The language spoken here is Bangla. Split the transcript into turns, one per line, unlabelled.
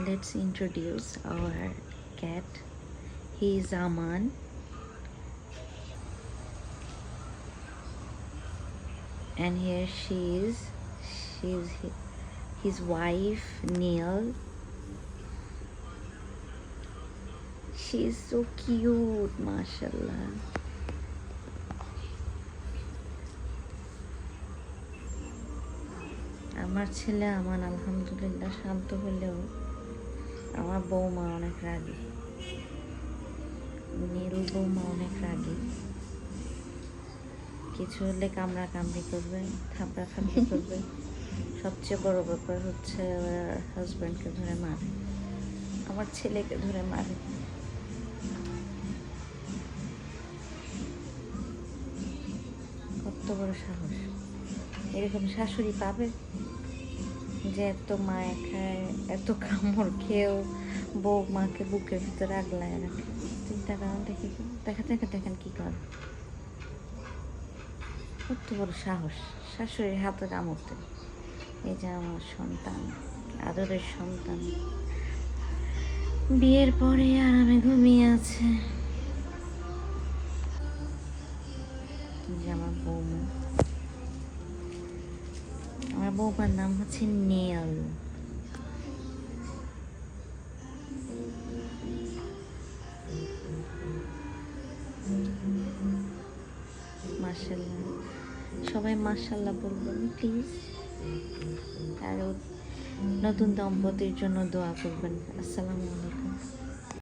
let's introduce our cat. He is Aman. And here she is. She's his wife, Neil. She is so cute, mashallah. আমার ছেলে আমান আলহামদুলিল্লাহ শান্ত হলেও আমার বৌমা অনেক রাগী। নীল বৌমা অনেক রাগী। কিছু হলে কামড়া কামড়ি করবে, থাপড়া থাপড়ি করবে। সবচেয়ে বড় ব্যাপার হচ্ছে ওর হাজব্যান্ডকে ধরে মারে, আমার ছেলেকে ধরে মারে। কত বড় সাহস! এরকম শাশুড়ি পাবে যে এত মায়া খায়, এত কামড় খেয়েও বউ মাকে বুকের ভিতরে আগলায় রাখে। চিন্তা করেন, দেখেন কি করে। কত বড় সাহস শাশুড়ির হাতে কামড়তে। এই যে আমার সন্তান, আদরের সন্তান, বিয়ের পরে আরামে ঘুমিয়ে আছে। যে আমার বৌমা, আমার বৌমার নাম হচ্ছে নেল। মাশাআল্লাহ, সবাই মাশাআল্লাহ বলবেন প্লিজ। আর নতুন দম্পতির জন্য দোয়া করবেন। আসসালামু আলাইকুম।